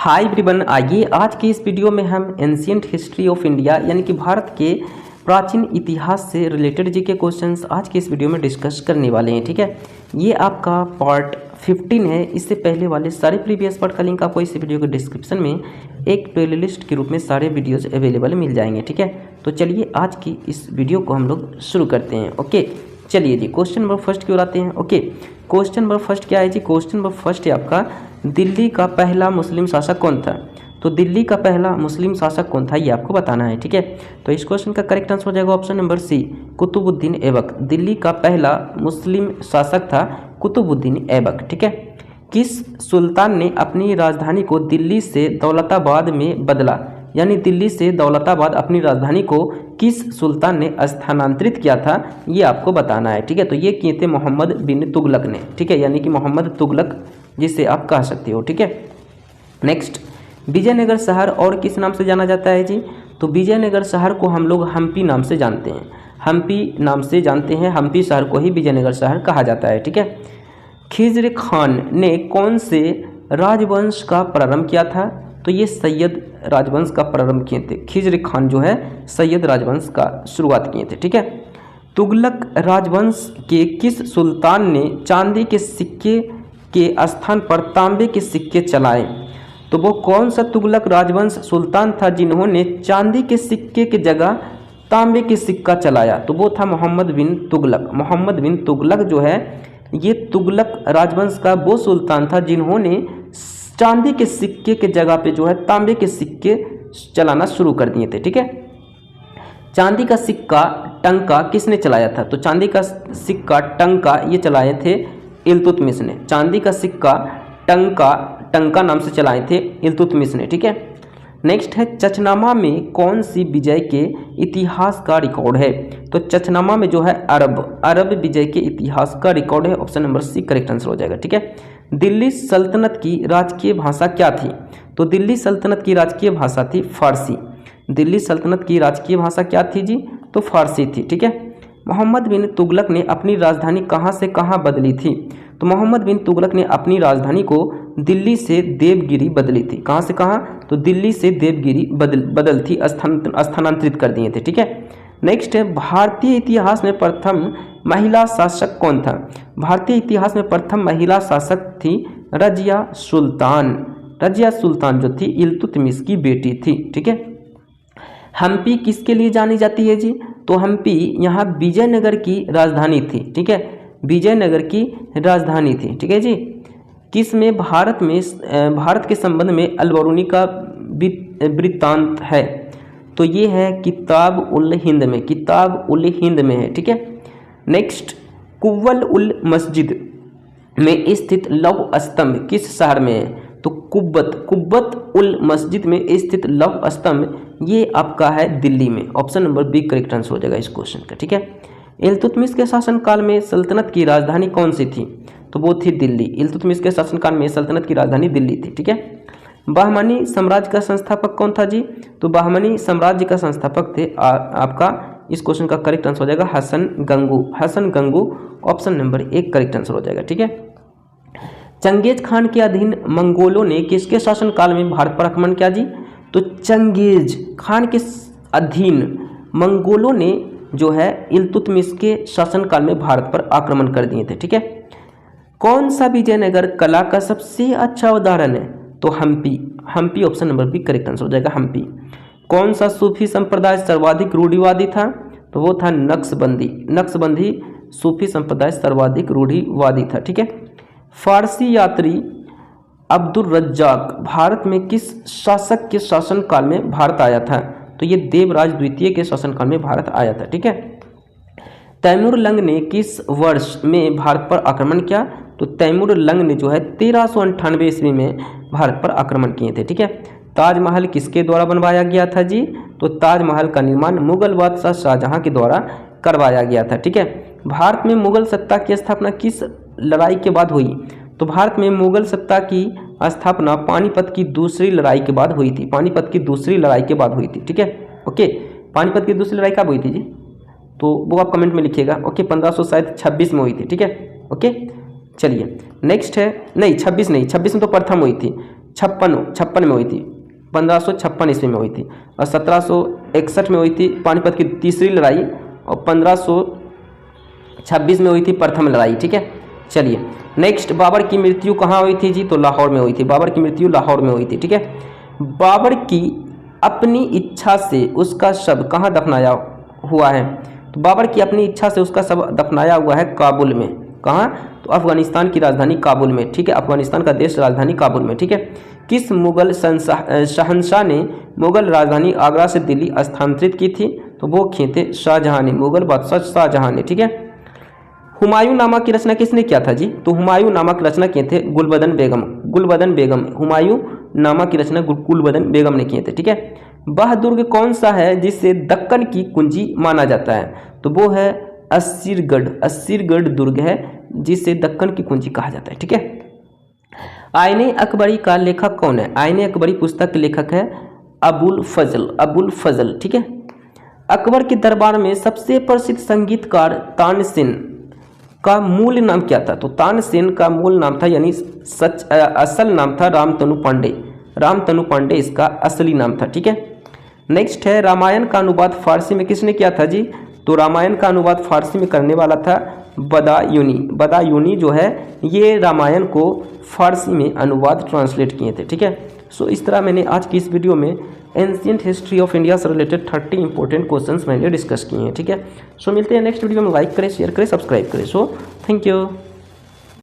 Hi everyone, आइए आज की इस वीडियो में हम एंशिएंट हिस्ट्री ऑफ इंडिया यानी कि भारत के प्राचीन इतिहास से रिलेटेड जीके क्वेश्चंस आज की इस वीडियो में डिस्कस करने वाले हैं। ठीक है, ये आपका पार्ट 15 है। इससे पहले वाले सारे प्रीवियस पार्ट का लिंक आपको इस वीडियो के डिस्क्रिप्शन में एक प्लेलिस्ट के रूप में सारे वीडियोज़ अवेलेबल मिल जाएंगे। ठीक है, तो चलिए आज की इस वीडियो को हम लोग शुरू करते हैं। ओके, चलिए जी क्वेश्चन नंबर फर्स्ट की ओर आते हैं। ओके, क्वेश्चन नंबर फर्स्ट क्या है जी? क्वेश्चन नंबर फर्स्ट है आपका, दिल्ली का पहला मुस्लिम शासक कौन था? तो दिल्ली का पहला मुस्लिम शासक कौन था ये आपको बताना है। ठीक है, तो इस क्वेश्चन का करेक्ट आंसर हो जाएगा option number C, Qutbuddin Aibak. Delhi का पहला मुस्लिम शासक था कुतुबुद्दीन ऐबक। ठीक है, किस सुल्तान ने अपनी राजधानी को दिल्ली से दौलताबाद में बदला? यानी दिल्ली से दौलताबाद अपनी राजधानी को किस सुल्तान ने स्थानांतरित किया था ये आपको बताना है। ठीक है, तो ये किए थे मोहम्मद बिन तुगलक ने। ठीक है, यानी कि मोहम्मद तुगलक जिसे आप कह सकते हो। ठीक है, नेक्स्ट, विजयनगर शहर और किस नाम से जाना जाता है जी? तो विजयनगर शहर को हम लोग हम्पी नाम से जानते हैं। हम्पी नाम से जानते हैं, हम्पी शहर को ही विजयनगर शहर कहा जाता है। ठीक है, खिज्र खान ने कौन से राजवंश का प्रारंभ किया था? तो ये सैयद राजवंश का प्रारंभ किए थे। खिज्र खान जो है सैयद राजवंश का शुरुआत किए थे। ठीक है, तुगलक राजवंश के किस सुल्तान ने चांदी के सिक्के के स्थान पर तांबे के सिक्के चलाए? तो वो कौन सा तुगलक राजवंश सुल्तान था जिन्होंने चांदी के सिक्के की जगह तांबे के सिक्का चलाया? तो वो था मोहम्मद बिन तुगलक। मोहम्मद बिन तुगलक जो है ये तुगलक राजवंश का वो सुल्तान था जिन्होंने चांदी के सिक्के के जगह पे जो है तांबे के सिक्के चलाना शुरू कर दिए थे। ठीक है, चांदी का सिक्का टंका किसने चलाया था? तो चांदी का सिक्का टंका ये चलाए थे इल्तुतमिश ने। चांदी का सिक्का टंका नाम से चलाए थे इल्तुतमिश ने। ठीक है, नेक्स्ट है, चचनामा में कौन सी विजय के इतिहास का रिकॉर्ड है? तो चचनामा में जो है अरब विजय के इतिहास का रिकॉर्ड है। Option number C correct answer हो जाएगा। ठीक है, दिल्ली सल्तनत की राजकीय भाषा क्या थी? तो दिल्ली सल्तनत की राजकीय भाषा थी फारसी। दिल्ली सल्तनत की राजकीय भाषा क्या थी जी? तो फारसी थी। ठीक है, मोहम्मद बिन तुगलक ने अपनी राजधानी कहाँ से कहाँ बदली थी? तो मोहम्मद बिन तुगलक ने अपनी राजधानी को दिल्ली से देवगिरी बदली थी। कहाँ से कहाँ? तो दिल्ली से देवगिरी बदल थी, स्थानांतरित कर दिए थे। ठीक है, नेक्स्ट है, भारतीय इतिहास में प्रथम महिला शासक कौन था? भारतीय इतिहास में प्रथम महिला शासक थी रजिया सुल्तान। रजिया सुल्तान जो थी इल्तुतमिश की बेटी थी। ठीक है, हम्पी किसके लिए जानी जाती है जी? तो हम्पी यहाँ विजयनगर की राजधानी थी। ठीक है, विजयनगर की राजधानी थी। ठीक है जी, किस में भारत के संबंध में अलबरूनी का वृत्तांत है? तो ये है किताब उल हिंद में। किताब उल हिंद में है। ठीक है, नेक्स्ट, कुव्वल उल मस्जिद में स्थित लौह स्तंभ किस शहर में है? तो कुब्बत उल मस्जिद में स्थित लौह स्तंभ ये आपका है दिल्ली में। Option number B correct answer हो जाएगा इस क्वेश्चन का। ठीक है, इल्तुतमिश के शासनकाल में सल्तनत की राजधानी कौन सी थी? तो वो थी दिल्ली। इल्तुतमिश के शासनकाल में सल्तनत की राजधानी दिल्ली थी। ठीक है, बहमनी साम्राज्य का संस्थापक कौन था जी? तो बहमनी साम्राज्य का संस्थापक थे आपका, इस क्वेश्चन का करेक्ट आंसर हो जाएगा Hasan Gangu. Hasan Gangu option number 1 correct answer हो जाएगा। ठीक है, चंगेज खान के अधीन मंगोलों ने किसके शासनकाल में भारत पर आक्रमण किया जी? तो चंगेज खान के अधीन मंगोलों ने जो है इल्तुतमिश के शासनकाल में भारत पर आक्रमण कर दिए थे। ठीक है, कौन सा विजयनगर कला का सबसे अच्छा उदाहरण है? तो Hampi. Hampi option number B correct answer हो जाएगा हम्पी। कौन सा सूफी संप्रदाय सर्वाधिक रूढ़िवादी था? तो वो था नक्शबंदी। नक्शबंदी सूफी संप्रदाय सर्वाधिक रूढ़िवादी था। ठीक है, फारसी यात्री अब्दुल रज्जाक भारत में किस शासक के शासनकाल में भारत आया था? तो ये देवराज द्वितीय के शासनकाल में भारत आया था। ठीक है, तैमूर लंग ने किस वर्ष में भारत पर आक्रमण किया? तो तैमूर लंग ने जो है 1398 ईस्वी में भारत पर आक्रमण किए थे। ठीक है, ताजमहल किसके द्वारा बनवाया गया था जी? तो ताजमहल का निर्माण मुगल बादशाह शाहजहां के द्वारा करवाया गया था। ठीक है, भारत में मुगल सत्ता की स्थापना किस लड़ाई के बाद हुई? तो भारत में मुगल सत्ता की स्थापना पानीपत की दूसरी लड़ाई के बाद हुई थी। पानीपत की दूसरी लड़ाई के बाद हुई थी। ठीक है, ओके, पानीपत की दूसरी लड़ाई कब हुई थी जी? तो वो आप कमेंट में लिखिएगा। ओके, 1526 में हुई थी। ठीक है, ओके, चलिए नेक्स्ट है, नहीं 26 नहीं, 26 में तो प्रथम हुई थी, 56 में हुई थी, 1556 ईस्वी में हुई थी, और 1761 में हुई थी पानीपत की तीसरी लड़ाई, और 1526 में हुई थी प्रथम लड़ाई। ठीक है, चलिए नेक्स्ट, बाबर की मृत्यु कहाँ हुई थी जी? तो लाहौर में हुई थी। बाबर की मृत्यु लाहौर में हुई थी। ठीक है, बाबर की अपनी इच्छा से उसका शव कहाँ दफनाया हुआ है? तो बाबर की अपनी इच्छा से उसका शव दफनाया हुआ है काबुल में। कहाँ? तो अफगानिस्तान की राजधानी काबुल में। ठीक है, अफगानिस्तान का देश राजधानी काबुल में। ठीक है, किस मुगल शहंशाह ने मुगल राजधानी आगरा से दिल्ली स्थानांतरित की थी? तो वो किए थे शाहजहां ने, मुगल बादशाह शाहजहां ने। ठीक है, हुमायूं नामा की रचना किसने किया था जी? तो हुमायूं नामा की रचना किए थे गुलबदन बेगम। गुलबदन बेगम, हुमायूं नामा की रचना गुलबदन बेगम ने किए थे। ठीक है, वह दुर्ग कौन सा है जिसे दक्कन की कुंजी माना जाता है? तो वो है अस्सीरगढ़। अस्सीरगढ़ दुर्ग है जिसे दक्कन की कुंजी कहा जाता है। ठीक है, आईने अकबरी का लेखक कौन है? आईने अकबरी पुस्तक के लेखक है अबुल फजल। अबुल फजल। ठीक है, अकबर के दरबार में सबसे प्रसिद्ध संगीतकार तानसेन का मूल नाम क्या था? तो तानसेन का मूल नाम था, यानी असल नाम था रामतनु पांडे। रामतनु पांडे इसका असली नाम था। ठीक है, नेक्स्ट है, रामायण का अनुवाद फारसी में किसने किया था जी? तो रामायण का अनुवाद फारसी में करने वाला था बदायूनी। बदायूनी जो है ये रामायण को फारसी में अनुवाद ट्रांसलेट किए थे। ठीक है, सो इस तरह मैंने आज की इस वीडियो में एंशिएंट हिस्ट्री ऑफ इंडिया से रिलेटेड 30 इंपॉर्टेंट क्वेश्चंस मैंने डिस्कस किए हैं। ठीक है, सो मिलते हैं नेक्स्ट वीडियो में। लाइक करें, शेयर करें, सब्सक्राइब करें। So thank you.